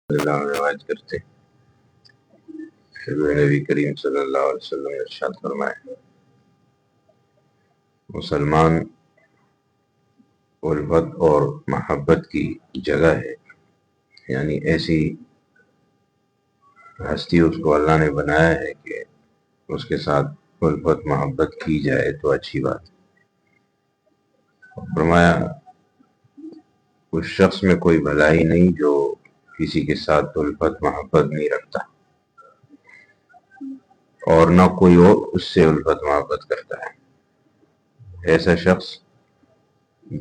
اللہ روایت کرتے نبی کریم صلی اللہ علیہ وسلم نے ارشاد فرمایا، مسلمان الفت اور محبت کی جگہ ہے، یعنی ایسی ہستی اس کو اللہ نے بنایا ہے کہ اس کے ساتھ الفت محبت کی جائے تو اچھی بات۔ فرمایا اس شخص میں کوئی بھلائی نہیں جو کسی کے ساتھ الفت محبت نہیں رکھتا، اور نہ کوئی اور اس سے الفت محبت کرتا ہے۔ ایسا شخص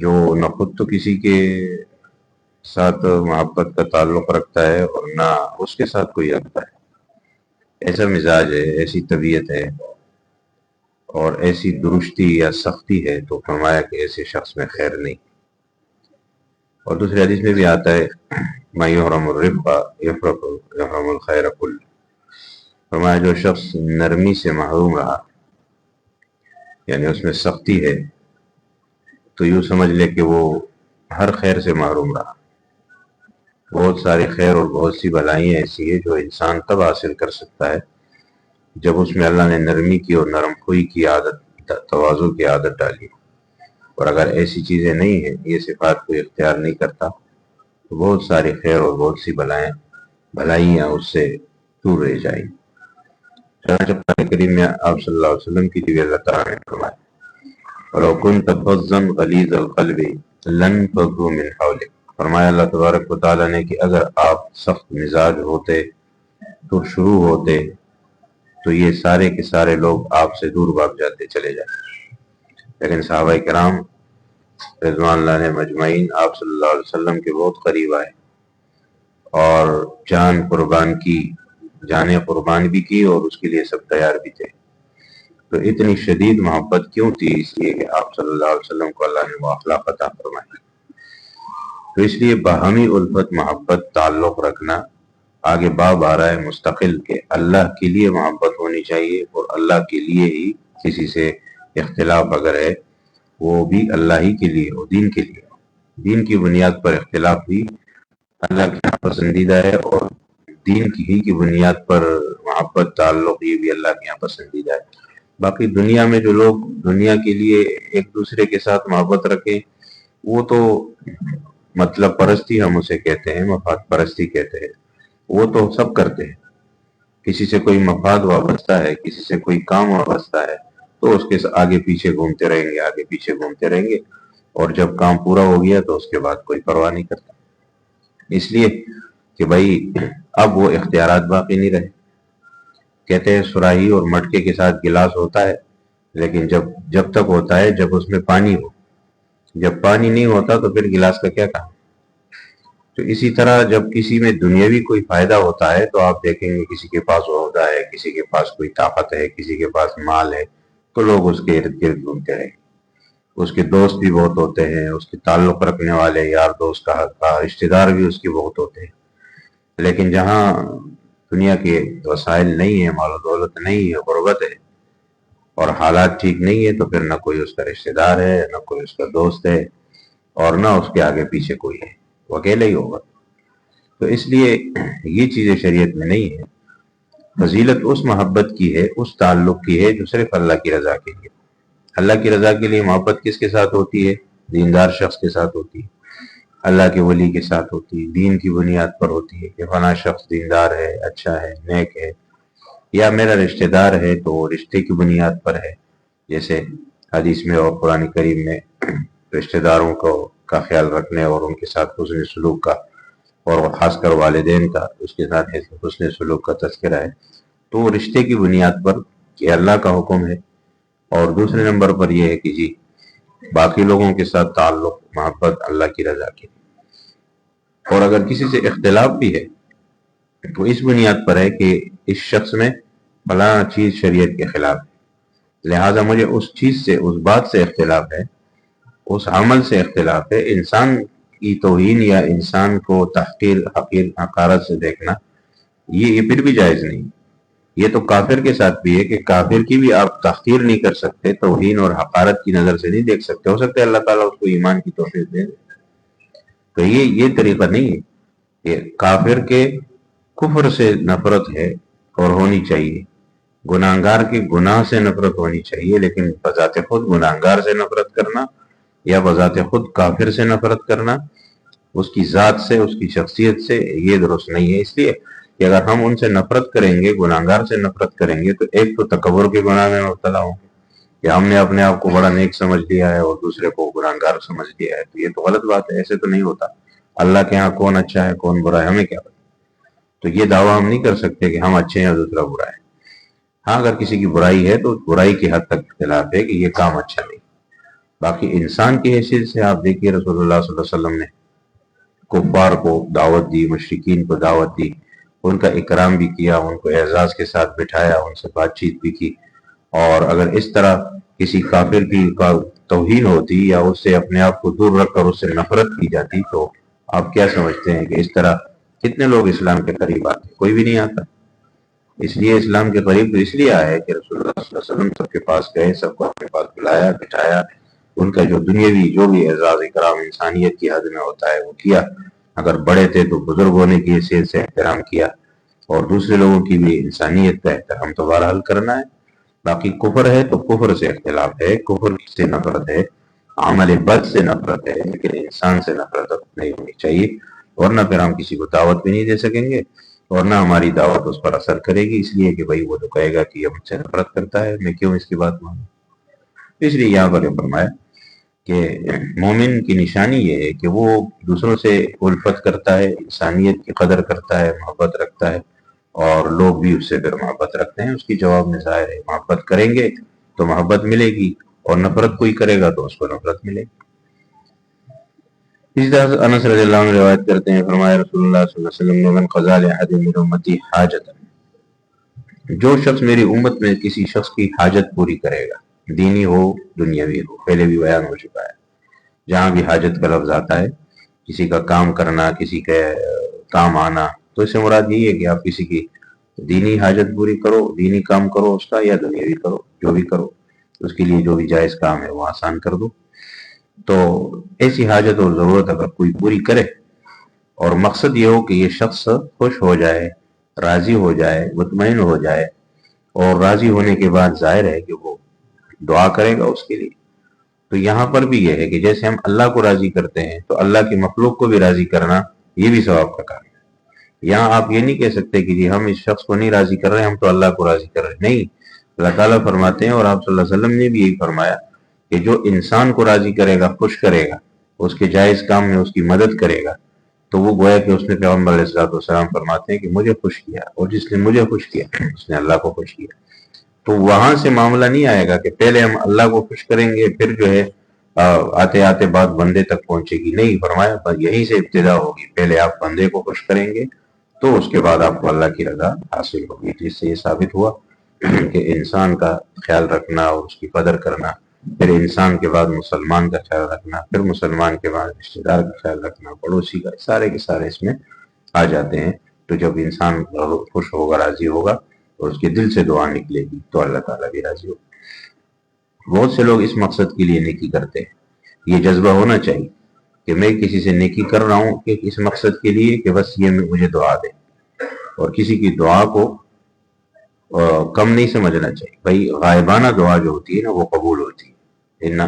جو نہ خود تو کسی کے ساتھ محبت کا تعلق رکھتا ہے اور نہ اس کے ساتھ کوئی رکھتا ہے، ایسا مزاج ہے، ایسی طبیعت ہے اور ایسی درستی یا سختی ہے، تو فرمایا کہ ایسے شخص میں خیر نہیں۔ اور دوسری حدیث میں بھی آتا ہے، مَن یحرم الرفق یحرم الخیر کل، فرمایا جو شخص نرمی سے محروم رہا، یعنی اس میں سختی ہے، تو یوں سمجھ لے کہ وہ ہر خیر سے محروم رہا۔ بہت ساری خیر اور بہت سی بلائیں ایسی ہیں جو انسان تب حاصل کر سکتا ہے جب اس میں اللہ نے نرمی کی اور نرم خوئی کی عادت، تواضع کی عادت ڈالی۔ اور اگر ایسی چیزیں نہیں ہیں، یہ صفات کو اختیار نہیں کرتا، تو بہت ساری خیر اور بہت سی بھلائیاں اس سے دور رہ جائیں۔ چنانچہ قرآن کریم میں آپ صلی اللہ علیہ وسلم کی بھی اللہ تعالیٰ نے فرمایا، وَلَوْ كُنْتَ فَظًّا غَلِيظَ الْقَلْبِ لَانفَضُّوا مِنْ حَوْلِكَ، فرمایا اللہ تبارک و تعالیٰ نے کہ اگر آپ سخت مزاج ہوتے تو شروع ہوتے تو یہ سارے کے سارے لوگ آپ سے دور بھاگ جاتے، چلے جاتے۔ لیکن صحابہ کرام رضوان اللہ علیہم مجمعین آپ صلی اللہ علیہ وسلم کے بہت قریب آئے اور جانیں قربان بھی کی اور اس کے لیے سب تیار بھی تھے۔ تو اتنی شدید محبت کیوں تھی؟ اس لیے کہ آپ صلی اللہ علیہ وسلم کو اللہ نے وہ اخلاق عطا فرمائے۔ تو اس لیے باہمی الفت محبت تعلق رکھنا، آگے باب آ رہا ہے مستقل کہ اللہ کے لیے محبت ہونی چاہیے، اور اللہ کے لیے ہی کسی سے اختلاف اگر ہے وہ بھی اللہ ہی کے لیے ہو، دین کے لیے ہو۔ دین کی بنیاد پر اختلاف بھی اللہ کے یہاں پسندیدہ ہے، اور دین کی ہی کی بنیاد پر محبت تعلق یہ بھی اللہ کے یہاں پسندیدہ ہے۔ باقی دنیا میں جو لوگ دنیا کے لیے ایک دوسرے کے ساتھ محبت رکھیں، وہ تو مطلب پرستی ہم اسے کہتے ہیں، مفاد پرستی کہتے ہیں، وہ تو سب کرتے ہیں۔ کسی سے کوئی مفاد وابستہ ہے، کسی سے کوئی کام وابستہ ہے، تو اس کے آگے پیچھے گھومتے رہیں گے، اور جب کام پورا ہو گیا تو اس کے بعد کوئی پرواہ نہیں کرتا، اس لیے کہ بھائی اب وہ اختیارات باقی نہیں رہے۔ کہتے ہیں سراہی اور مٹکے کے ساتھ گلاس ہوتا ہے، لیکن جب تک ہوتا ہے جب اس میں پانی ہو، جب پانی نہیں ہوتا تو پھر گلاس کا کیا کام۔ تو اسی طرح جب کسی میں دنیاوی کوئی فائدہ ہوتا ہے تو آپ دیکھیں گے کسی کے پاس عہدہ ہے، کسی کے پاس کوئی طاقت ہے، کسی کے پاس مال ہے، تو لوگ اس کے ارد گرد گھومتے رہیں گے۔ اس کے دوست بھی بہت ہوتے ہیں، اس کے تعلق رکھنے والے یار دوست کا رشتہ دار بھی اس کے بہت ہوتے ہیں۔ لیکن جہاں دنیا کے وسائل نہیں ہیں، مال و دولت نہیں ہے، غربت ہے اور حالات ٹھیک نہیں ہے، تو پھر نہ کوئی اس کا رشتہ دار ہے، نہ کوئی اس کا دوست ہے، اور نہ اس کے آگے پیچھے کوئی ہے، وہ اکیلا ہی ہوگا۔ تو اس لیے یہ چیزیں شریعت میں نہیں ہے۔ فضیلت اس محبت کی ہے، اس تعلق کی ہے جو صرف اللہ کی رضا کے لیے۔ اللہ کی رضا کے لیے محبت کس کے ساتھ ہوتی ہے؟ دیندار شخص کے ساتھ ہوتی ہے، اللہ کے ولی کے ساتھ ہوتی ہے، دین کی بنیاد پر ہوتی ہے کہ فلاں شخص دیندار ہے، اچھا ہے، نیک ہے، یا میرا رشتہ دار ہے تو وہ رشتے کی بنیاد پر ہے۔ جیسے حدیث میں اور قرآن کریم میں رشتہ داروں کا خیال رکھنے اور ان کے ساتھ حسن سلوک کا، اور خاص کر والدین کا اس کے ساتھ حسن سلوک کا تذکرہ ہے۔ تو وہ رشتے کی بنیاد پر کہ اللہ کا حکم ہے، اور دوسرے نمبر پر یہ ہے کہ جی باقی لوگوں کے ساتھ تعلق محبت اللہ کی رضا کی۔ اور اگر کسی سے اختلاف بھی ہے تو اس بنیاد پر ہے کہ اس شخص میں فلاں چیز شریعت کے خلاف ہے، لہٰذا مجھے اس چیز سے، اس بات سے اختلاف ہے، اس عمل سے اختلاف ہے۔ انسان کی توہین یا انسان کو تحقیر، حقارت سے دیکھنا یہ پھر بھی جائز نہیں۔ یہ تو کافر کے ساتھ بھی ہے کہ کافر کی بھی آپ تحقیر نہیں کر سکتے، توہین اور حقارت کی نظر سے نہیں دیکھ سکتے۔ ہو سکتا ہے اللہ تعالیٰ اس کو ایمان کی توفیق دے۔ تو یہ طریقہ نہیں ہے۔ کہ کافر کے کفر سے نفرت ہے اور ہونی چاہیے، گناہگار کے گناہ سے نفرت ہونی چاہیے، لیکن بذات خود گناہگار سے نفرت کرنا یا بذات خود کافر سے نفرت کرنا، اس کی ذات سے، اس کی شخصیت سے، یہ درست نہیں ہے۔ اس لیے کہ اگر ہم ان سے نفرت کریں گے، گناہگار سے نفرت کریں گے، تو ایک تو تکبر کے گناہ میں مبتلا ہوں گے کہ ہم نے اپنے آپ کو بڑا نیک سمجھ لیا ہے اور دوسرے کو گناہگار سمجھ لیا ہے، تو یہ تو غلط بات ہے، ایسے تو نہیں ہوتا۔ اللہ کے ہاں کون اچھا ہے کون برا ہے ہمیں کیا پتا؟ تو یہ دعویٰ ہم نہیں کر سکتے کہ ہم اچھے ہیں اور دوسرا برا ہے۔ ہاں اگر کسی کی برائی ہے تو برائی کی حد تک اختلاف ہے کہ یہ کام اچھا نہیں۔ باقی انسان کی حیثیت سے آپ دیکھیے رسول اللہ صلی اللہ علیہ وسلم نے کفار کو دعوت دی، مشرکین کو دعوت دی، ان کا اکرام بھی کیا، ان کو اعزاز کے ساتھ بٹھایا، ان سے بات چیت بھی کی۔ اور اگر اس طرح کسی کافر کی توہین ہوتی یا اس سے اپنے آپ کو دور رکھ کر اس سے نفرت کی جاتی تو آپ کیا سمجھتے ہیں کہ اس طرح کتنے لوگ اسلام کے قریب آتے؟ کوئی بھی نہیں آتا۔ اس لیے اسلام کے قریب تو اس لیے آئے کہ رسول اللہ صلی اللہ علیہ وسلم سب کے پاس گئے، سب کو اپنے پاس بلایا، بٹھایا، ان کا جو دنیاوی جو بھی اعزاز اکرام انسانیت کی حد میں ہوتا ہے وہ کیا۔ اگر بڑے تھے تو بزرگ ہونے کی حیثیت سے احترام کیا، اور دوسرے لوگوں کی بھی انسانیت کا احترام تو بہرحال کرنا ہے۔ باقی کفر ہے تو کفر سے اختلاف ہے، کفر سے نفرت ہے، عمل بد سے نفرت ہے، لیکن انسان سے نفرت نہیں ہونی چاہیے، ورنہ پھر ہم کسی کو دعوت بھی نہیں دے سکیں گے اور نہ ہماری دعوت اس پر اثر کرے گی، اس لیے کہ بھائی وہ تو کہے گا کہ یہ مجھ سے نفرت کرتا ہے، میں کیوں اس کی بات مانوں۔ اس لیے یہاں پر فرمایا کہ مومن کی نشانی یہ ہے کہ وہ دوسروں سے الفت کرتا ہے، انسانیت کی قدر کرتا ہے، محبت رکھتا ہے، اور لوگ بھی اس سے پھر محبت رکھتے ہیں۔ اس کی جواب میں ظاہر ہے محبت کریں گے تو محبت ملے گی، اور نفرت کوئی کرے گا تو اس کو نفرت ملے گی۔ اسی طرح سے انس رضی اللہ عنہ روایت کرتے ہیں، فرمایا رسول اللہ صلی اللہ علیہ وسلم نے من قضى لأحد من امتی حاجتا، جو شخص میری امت میں کسی شخص کی حاجت پوری کرے گا، دینی ہو دنیاوی ہو، پہلے بھی بیان ہو چکا ہے، جہاں بھی حاجت کا لفظ آتا ہے کسی کا کام کرنا، کسی کے کام آنا، تو اس سے مراد یہی ہے کہ آپ کسی کی دینی حاجت پوری کرو، دینی کام کرو اس کا، یا دنیاوی کرو، جو بھی کرو اس کے لیے جو بھی جائز کام ہے وہ آسان کر دو۔ تو ایسی حاجت اور ضرورت اگر کوئی پوری کرے اور مقصد یہ ہو کہ یہ شخص خوش ہو جائے، راضی ہو جائے، مطمئن ہو جائے، اور راضی ہونے کے بعد ظاہر ہے کہ وہ دعا کرے گا اس کے لیے، تو یہاں پر بھی یہ ہے کہ جیسے ہم اللہ کو راضی کرتے ہیں تو اللہ کی مخلوق کو بھی راضی کرنا یہ بھی ثواب کا کام ہے۔ یہاں آپ یہ نہیں کہہ سکتے کہ جی ہم اس شخص کو نہیں راضی کر رہے، ہم تو اللہ کو راضی کر رہے ہیں، نہیں۔ اللہ تعالیٰ فرماتے ہیں اور آپ صلی اللہ علیہ وسلم نے بھی یہی فرمایا کہ جو انسان کو راضی کرے گا، خوش کرے گا، اس کے جائز کام میں اس کی مدد کرے گا، تو وہ گویا کہ اس نے پیغمبر علیہ السلام فرماتے ہیں کہ مجھے خوش کیا، اور جس نے مجھے خوش کیا اس نے اللہ کو خوش کیا۔ تو وہاں سے معاملہ نہیں آئے گا کہ پہلے ہم اللہ کو خوش کریں گے پھر جو ہے آتے آتے بات بندے تک پہنچے گی، نہیں، فرمایا یہیں سے ابتدا ہوگی، پہلے آپ بندے کو خوش کریں گے تو اس کے بعد آپ کو اللہ کی رضا حاصل ہوگی۔ جس سے یہ ثابت ہوا کہ انسان کا خیال رکھنا اور اس کی قدر کرنا، پھر انسان کے بعد مسلمان کا خیال رکھنا، پھر مسلمان کے بعد رشتہ دار کا خیال رکھنا، پڑوسی کا، سارے کے سارے اس میں آ جاتے ہیں۔ تو جب انسان خوش ہوگا، راضی ہوگا، اور اس کے دل سے دعا نکلے گی تو اللہ تعالیٰ بھی راضی ہوگا۔ بہت سے لوگ اس مقصد کے لیے نیکی کرتے ہیں، یہ جذبہ ہونا چاہیے کہ میں کسی سے نیکی کر رہا ہوں کہ اس مقصد کے لیے کہ بس یہ مجھے دعا دے، اور کسی کی دعا کو کم نہیں سمجھنا چاہیے۔ بھائی غائبانہ دعا جو ہوتی ہے نا وہ قبول ہوتی ہے، ان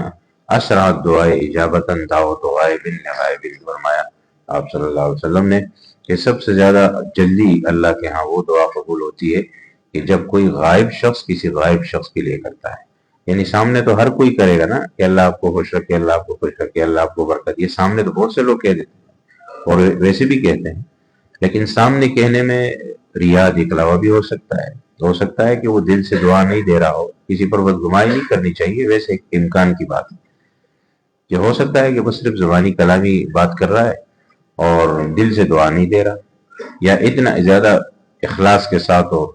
اسرع دعائے اجابتا دعوت غائب لغائب، فرمایا آپ صلی اللہ علیہ وسلم نے کہ سب سے زیادہ جلدی اللہ کے ہاں وہ دعا قبول ہوتی ہے کہ جب کوئی غائب شخص کسی غائب شخص کے لیے کرتا ہے۔ یعنی سامنے تو ہر کوئی کرے گا نا کہ اللہ آپ کو خوش رکھے، اللہ آپ کو خوش رکھے، اللہ آپ کو برکت، یہ سامنے تو بہت سے لوگ کہہ دیتے ہیں اور ویسے بھی کہتے ہیں، لیکن سامنے کہنے میں ریا دکھلاوا بھی ہو سکتا ہے کہ وہ دل سے دعا نہیں دے رہا ہو۔ کسی پر بدگمانی نہیں کرنی چاہیے، ویسے ایک امکان کی بات ہے کہ ہو سکتا ہے کہ وہ صرف زبانی کلامی بات کر رہا ہے اور دل سے دعا نہیں دے رہا، یا اتنا زیادہ اخلاص کے ساتھ اور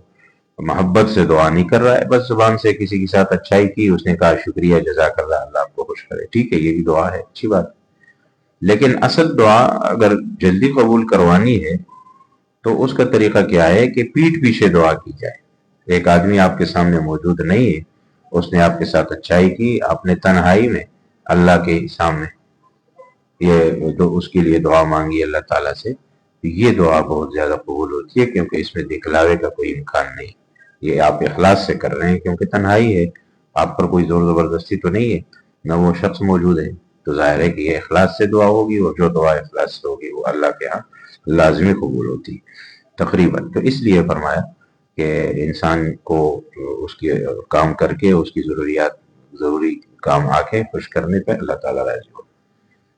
محبت سے دعا نہیں کر رہا ہے، بس زبان سے کسی کے ساتھ اچھائی کی، اس نے کہا شکریہ جزاک اللہ، اللہ آپ کو خوش کرے، ٹھیک ہے، یہ بھی دعا ہے، اچھی بات ہے۔ لیکن اصل دعا اگر جلدی قبول کروانی ہے تو اس کا طریقہ کیا ہے کہ پیٹھ پیچھے دعا کی جائے۔ ایک آدمی آپ کے سامنے موجود نہیں ہے، اس نے آپ کے ساتھ اچھائی کی، آپ نے تنہائی میں اللہ کے سامنے یہ تو اس کے لیے دعا مانگی اللہ تعالیٰ سے، یہ دعا بہت زیادہ قبول ہوتی ہے، کیونکہ اس میں دکھلاوے کا کوئی امکان نہیں، یہ آپ اخلاص سے کر رہے ہیں، کیونکہ تنہائی ہے، آپ پر کوئی زور زبردستی تو نہیں ہے، نہ وہ شخص موجود ہے، تو ظاہر ہے کہ یہ اخلاص سے دعا ہوگی، اور جو دعا اخلاص سے ہوگی وہ اللہ کے ہاں لازمی قبول ہوتی تقریباً۔ تو اس لیے فرمایا کہ انسان کو اس کے کام کر کے اس کی ضروری کام آ کے خوش کرنے پہ اللہ تعالیٰ راضی ہو۔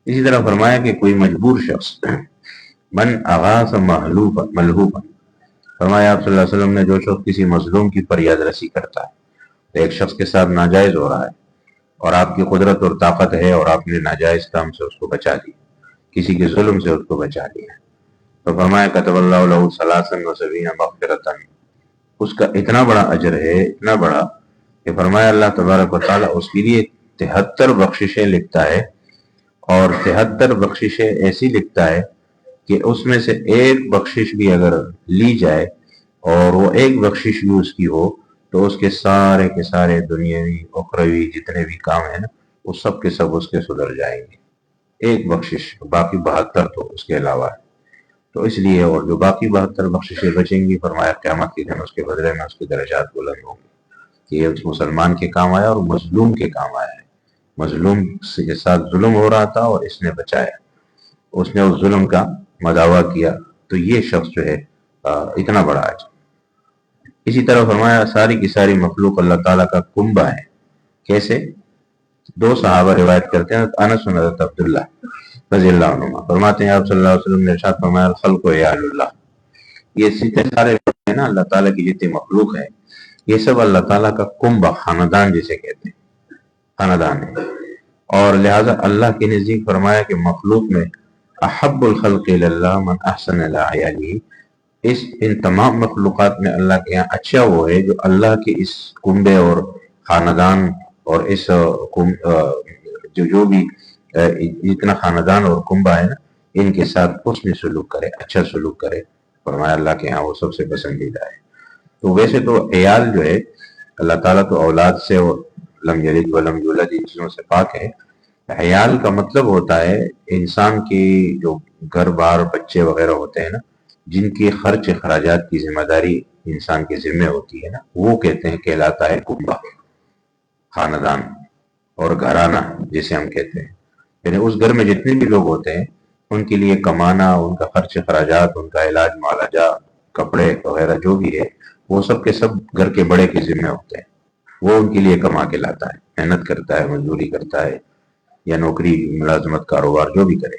اسی طرح فرمایا کہ کوئی مجبور شخص من اغاث ملہوفا، فرمایا آپ صلی اللہ علیہ وسلم نے جو شخص کسی مظلوم کی فریاد رسی کرتا ہے، تو ایک شخص کے ساتھ ناجائز ہو رہا ہے اور آپ کی قدرت اور طاقت ہے اور آپ نے ناجائز کام سے اس کو بچا دی، کسی کے ظلم سے اس کو بچا لیا، تو فرمایا کتب اللہ له 73 مغفرۃ، اس کا اتنا بڑا اجر ہے، اتنا بڑا کہ فرمایا اللہ تبارک و تعالیٰ اس کے لیے 73 بخششیں لکھتا ہے، اور 73 بخششیں ایسی لکھتا ہے کہ اس میں سے ایک بخشش بھی اگر لی جائے اور وہ ایک بخشش بھی اس کی ہو تو اس کے سارے دنیاوی اخروی جتنے بھی کام ہیں نا وہ سب کے سب اس کے سدھر جائیں گے، ایک بخشش، باقی 72 تو اس کے علاوہ ہے۔ تو اس لیے اور جو باقی 72 بخششیں بچیں گی، فرمایا قیامت کے دن اس کے بدلے میں اس کے درجات بلند ہوں گے، کہ یہ اس مسلمان کے کام آیا اور مظلوم کے کام آیا ہے، مظلوم کے ساتھ ظلم ہو رہا تھا اور اس نے بچایا، اس نے اس ظلم کا مداوع کیا، تو یہ شخص جو ہے اتنا بڑا ہے۔ اسی طرح فرمایا ساری کی ساری مخلوق اللہ تعالیٰ کا کنبہ ہے۔ کیسے؟ دو صحابہ روایت کرتے ہیں، انس اور حضرت عبداللہ رضی اللہ عنہ فرماتے ہیں آپ صلی اللہ علیہ وسلم نے ارشاد فرمایا الخلق عیال اللہ، یہ سارے ہیں نا اللہ تعالیٰ کی جتنی مخلوق ہے، یہ سب اللہ تعالیٰ کا کنبہ، خاندان جسے کہتے ہیں، خاندان ہے، اور لہذا اللہ کے نزدیک فرمایا کہ مخلوق میں احب الخلق اللہ من احسن الی عیالہ، ان تمام مخلوقات میں اللہ کے یہاں اچھا وہ ہے جو اللہ کے اس کنبے اور خاندان اور اس جو بھی اتنا خاندان اور کنبہ ہے نا ان کے ساتھ حسن سلوک کرے، اچھا سلوک کرے، فرمایا اللہ کے ہاں وہ سب سے پسندیدہ ہے۔ تو ویسے تو عیال جو ہے اللہ تعالیٰ تو اولاد سے اور لم یلد ولم یولد ان چیزوں سے پاک ہے۔ عیال کا مطلب ہوتا ہے انسان کی جو گھر بار بچے وغیرہ ہوتے ہیں نا، جن کی خرچ اخراجات کی ذمہ داری انسان کے ذمہ ہوتی ہے نا، وہ کہتے ہیں کہلاتا ہے کنبہ، خاندان اور گھرانہ جسے ہم کہتے ہیں، یعنی اس گھر میں جتنے بھی لوگ ہوتے ہیں ان کے لیے کمانا، ان کا خرچ اخراجات، ان کا علاج معالجہ، کپڑے وغیرہ جو بھی ہے وہ سب کے سب گھر کے بڑے کے ذمہ ہوتے ہیں، وہ ان کے لیے کما کے لاتا ہے، محنت کرتا ہے، مزدوری کرتا ہے یا نوکری ملازمت کاروبار جو بھی کرے۔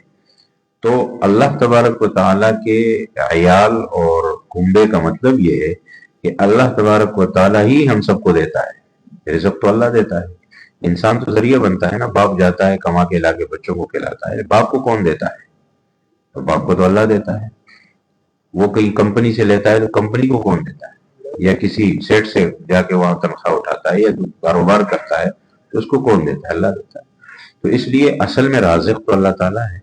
تو اللہ تبارک و تعالیٰ کے عیال اور کنبے کا مطلب یہ ہے کہ اللہ تبارک و تعالیٰ ہی ہم سب کو دیتا ہے، رزق تو اللہ دیتا ہے، انسان تو ذریعہ بنتا ہے نا، باپ جاتا ہے کما کے لا کے بچوں کو کھلاتا ہے، باپ کو کون دیتا ہے؟ تو باپ کو تو اللہ دیتا ہے، وہ کئی کمپنی سے لیتا ہے تو کمپنی کو کون دیتا ہے؟ یا کسی سیٹ سے جا کے وہاں تنخواہ اٹھاتا ہے یا کاروبار کرتا ہے تو اس کو کون دیتا ہے؟ اللہ دیتا ہے۔ تو اس لیے اصل میں رازق تو اللہ تعالیٰ ہے،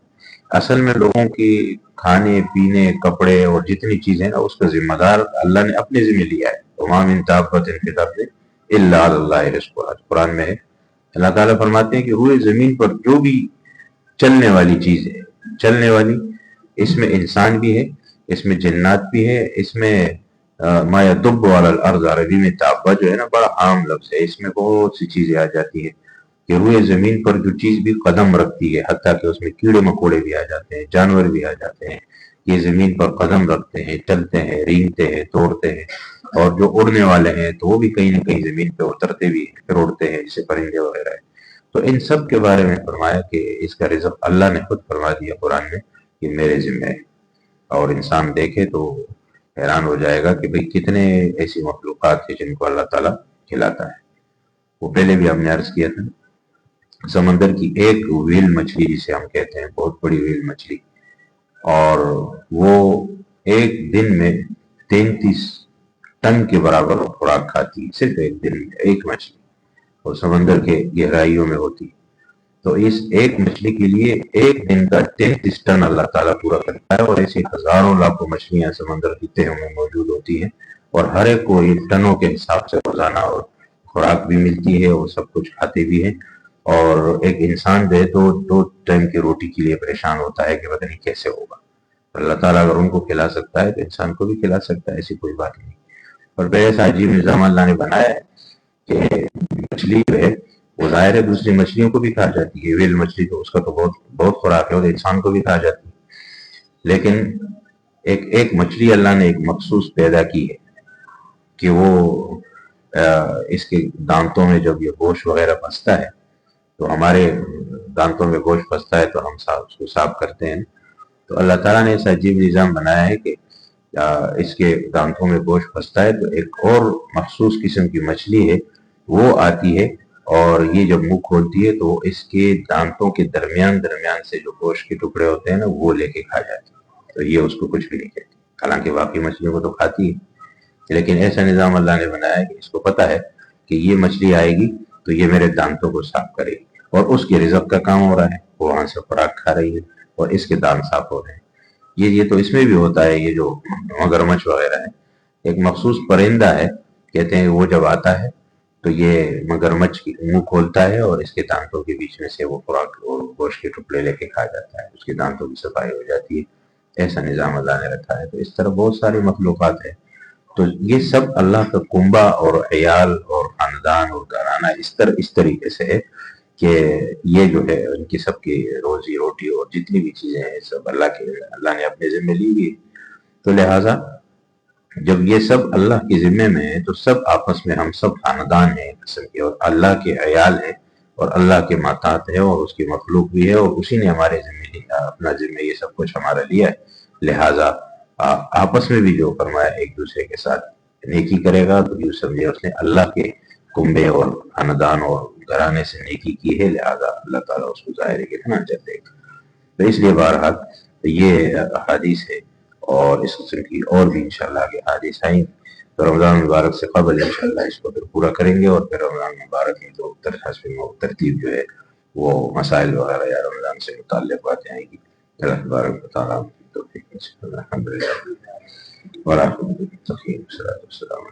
اصل میں لوگوں کی کھانے پینے کپڑے اور جتنی چیزیں نا اس کا ذمہ دار اللہ نے اپنے ذمہ لیا ہے۔ تمام انتابت انفطاب الا اللہ رزقها، قرآن میں ہے، اللہ تعالیٰ فرماتے ہیں کہ روئے زمین پر جو بھی چلنے والی چیز ہے، چلنے والی، اس میں انسان بھی ہے، اس میں جنات بھی ہے، اس میں ما یدب علی الارض، عربی میں دابہ جو ہے نا بڑا عام لفظ ہے، اس میں بہت سی چیزیں آ جاتی ہیں کہ روئے زمین پر جو چیز بھی قدم رکھتی ہے، حتیٰ کہ اس میں کیڑے مکوڑے بھی آ جاتے ہیں، جانور بھی آ جاتے ہیں، یہ زمین پر قدم رکھتے ہیں، چلتے ہیں، رینگتے ہیں، توڑتے ہیں، اور جو اڑنے والے ہیں تو وہ بھی کہیں نہ کہیں زمین پہ اترتے بھی ہیں، پھر اڑتے ہیں، جیسے پرندے وغیرہ ہیں۔ تو ان سب کے بارے میں فرمایا کہ اس کا رزق اللہ نے خود فرما دیا قرآن میں کہ میرے ذمہ ہے، اور انسان دیکھے تو حیران ہو جائے گا کہ بھئی کتنے ایسی مخلوقات ہیں جن کو اللہ تعالیٰ کھلاتا ہے۔ وہ پہلے بھی ہم نے عرض کیا تھا، سمندر کی ایک ویل مچھلی جسے ہم کہتے ہیں، بہت بڑی ویل مچھلی، اور وہ ایک دن میں 33 ٹن کے برابر خوراک کھاتی ہے، صرف ایک دن میں ایک مچھلی، اور سمندر کے گہرائیوں میں ہوتی، تو اس ایک مچھلی کے لیے ایک دن کا 33 ٹن اللہ تعالیٰ پورا کرتا ہے، اور ایسی ہزاروں لاکھوں مچھلیاں سمندر کی تہوں میں موجود ہوتی ہیں، اور ہر ایک کو یہ ٹنوں کے حساب سے روزانہ اور خوراک بھی ملتی ہے، اور سب کچھ کھاتے بھی ہیں۔ اور ایک انسان جو ہے تو 2 ٹائم کی روٹی کے لیے پریشان ہوتا ہے کہ پتہ نہیں کیسے ہوگا، اللہ تعالیٰ اگر ان کو کھلا سکتا ہے تو انسان کو بھی کھلا سکتا ہے، ایسی کوئی بات نہیں۔ اور پھر ایسا عجیب نظام اللہ نے بنایا ہے کہ مچھلی جو ہے وہ ظاہر ہے دوسری مچھلیوں کو بھی کھا جاتی ہے، ویل مچھلی تو اس کا تو بہت بہت خوراک ہے اور انسان کو بھی کھا جاتی ہے، لیکن ایک مچھلی اللہ نے ایک مخصوص پیدا کی ہے کہ وہ اس کے دانتوں میں جب یہ گوشت وغیرہ پھنستا ہے تو ہمارے دانتوں میں گوشت پھنستا ہے تو ہم اس کو صاف کرتے ہیں، تو اللہ تعالیٰ نے ایسا عجیب نظام بنایا ہے کہ اس کے دانتوں میں گوشت پھنستا ہے تو ایک اور مخصوص قسم کی مچھلی ہے وہ آتی ہے، اور یہ جب منہ کھولتی ہے تو اس کے دانتوں کے درمیان سے جو گوشت کے ٹکڑے ہوتے ہیں نا وہ لے کے کھا جاتی ہے، تو یہ اس کو کچھ بھی نہیں کہتی، حالانکہ باقی مچھلیوں کو تو کھاتی ہے، لیکن ایسا نظام اللہ نے بنایا ہے کہ اس کو پتا ہے کہ یہ مچھلی آئے گی تو یہ میرے دانتوں کو صاف کرے گی، اور اس کے رزق کا کام ہو رہا ہے، وہ وہاں سے خوراک کھا رہی ہے اور اس کے دانت صاف ہو رہے ہیں۔ یہ تو اس میں بھی ہوتا ہے، یہ جو مگرمچھ وغیرہ ہے ایک مخصوص پرندہ ہے، کہتے ہیں وہ جب آتا ہے تو یہ مگرمچھ منہ کھولتا ہے اور اس کے دانتوں کے بیچ میں سے وہ خوراک اور گوشت کے ٹکڑے لے کے کھا جاتا ہے، اس کے دانتوں کی صفائی ہو جاتی ہے، ایسا نظام اللہ نے رکھا ہے۔ تو اس طرح بہت ساری مخلوقات ہیں، تو یہ سب اللہ کا کنبہ اور عیال اور خاندان اور گھرانہ اس طریقے سے ہے کہ یہ جو ہے ان کی سب کی روزی روٹی اور جتنی بھی چیزیں ہیں سب اللہ نے اپنے ذمہ لی ہوئی، تو لہٰذا جب یہ سب اللہ کے ذمے میں ہے تو سب آپس میں ہم سب خاندان ہیں قسم کے، اور اللہ کے عیال ہیں اور اللہ کے ماتحت ہے اور اس کی مخلوق بھی ہے، اور اسی نے ہمارے ذمے لیا، اپنا ذمے یہ سب کچھ ہمارا لیا ہے، لہٰذا آپس میں بھی جو فرمایا ایک دوسرے کے ساتھ نیکی کرے گا تو یوں سمجھے اس نے اللہ کے کنبے اور خاندان اور گھرانے سے نیکی کی ہے، لہٰذا اللہ تعالیٰ اس کو ظاہر ہے کتنا اجر دے گا۔ تو اس لیے بہرحال یہ حدیث ہے، اور اس قسم کی اور بھی انشاءاللہ آگے حدیث آئیں تو رمضان مبارک سے قبل انشاءاللہ اس کو پھر پورا کریں گے، اور پھر رمضان مبارک میں تو ترتیب جو ہے وہ مسائل وغیرہ یا رمضان سے متعلق باتیں آئیں گی۔ اللہ تبارک و تعالیٰ الحمدللہ والسلام